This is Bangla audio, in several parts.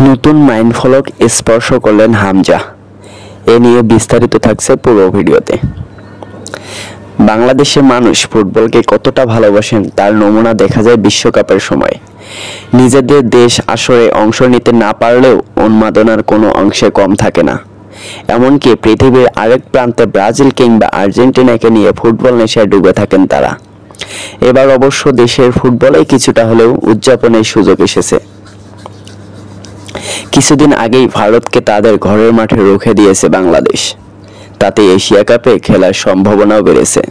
নতুন মাইলফলক স্পর্শ করলেন হামজা। এ নিয়ে বিস্তারিত থাকছে পুরো ভিডিওতে। বাংলাদেশের মানুষ ফুটবলকে কতটা ভালোবাসেন তার নমুনা দেখা যায় বিশ্বকাপের সময়। নিজেদের দেশ আসরে অংশ নিতে না পারলেও উন্মাদনার কোনো অংশে কম থাকে না। এমনকি পৃথিবীর আরেক প্রান্তে ব্রাজিল কিংবা আর্জেন্টিনাকে নিয়ে ফুটবল নেশায় ডুবে থাকেন তারা। এবার অবশ্য দেশের ফুটবলে কিছুটা হলেও উদযাপনের সুযোগ এসেছে। কিছুদিন আগেই ভারতকে তাদের ঘরের মাঠে রুখে দিয়েছে বাংলাদেশ। তাতে এশিয়া কাপে খেলার সম্ভাবনাও বেড়েছে।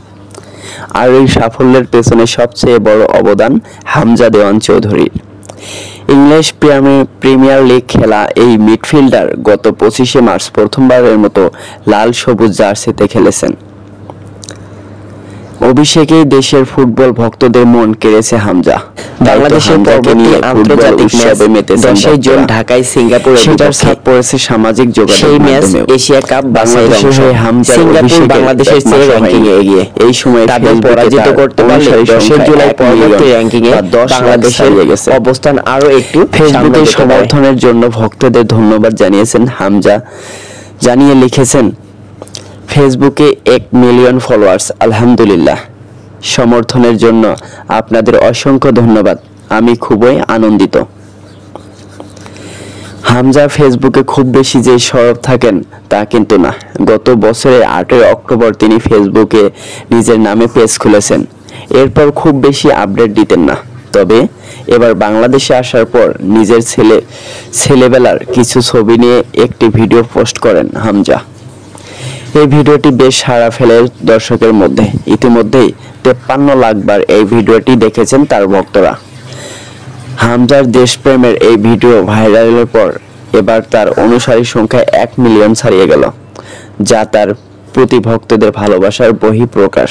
আর এই সাফল্যের পেছনে সবচেয়ে বড় অবদান হামজা দেওয়ান চৌধুরীর। ইংলিশ প্রিমিয়ার লিগ খেলা এই মিডফিল্ডার গত 25শে মার্চ প্রথমবারের মতো লাল সবুজ জার্সিতে খেলেছেন। অভিষেকেই দেশের ফুটবল ভক্তদের মন কেড়েছে হামজা। বাংলাদেশের পরবর্তী আন্তর্জাতিক ম্যাচে 10 জুন ঢাকায় সিঙ্গাপুরে সেটার ছাপ পড়েছে সামাজিক যোগাযোগ মাধ্যমে। এশিয়া কাপ বাংলাদেশের হয়ে হামজা সিঙ্গাপুর বাংলাদেশের চেয়ে র্যাঙ্কিং এ এগিয়ে। এই সময় তাদের পরাজিত করতে পারলে 10 জুলাই পরবর্তী র্যাঙ্কিং এ বাংলাদেশের অবস্থান আরো একটু ফেসবুকে সমর্থনের জন্য ভক্তদের ধন্যবাদ জানিয়েছেন হামজা। জানিয়ে লিখেছেন, ফেসবুকে 1 মিলিয়ন ফলোয়ার্স, আলহামদুলিল্লাহ। সমর্থনের জন্য আপনাদের অসংখ্য ধন্যবাদ, আমি খুবই আনন্দিত। হামজা ফেসবুকে খুব বেশি যে সরব থাকেন তা কিন্তু না। গত বছরের 8 অক্টোবর তিনি ফেসবুকে নিজের নামে পেজ খুলেছেন। এরপর খুব বেশি আপডেট দিতেন না। তবে এবার বাংলাদেশে আসার পর নিজের ছেলেবেলার কিছু ছবি নিয়ে একটি ভিডিও পোস্ট করেন হামজা। এই ভিডিওটি বেশ সাড়া ফেলে দর্শকের মধ্যে। ইতিমধ্যেই 53 লাখ বার এই ভিডিওটি দেখেছেন তার ভক্তরা। হামজার দেশপ্রেমের এই ভিডিও ভাইরালের পর এবার তার অনুসারীর সংখ্যা 1 মিলিয়ন ছাড়িয়ে গেল, যা তার প্রতি ভক্তদের ভালোবাসার বহিঃপ্রকাশ।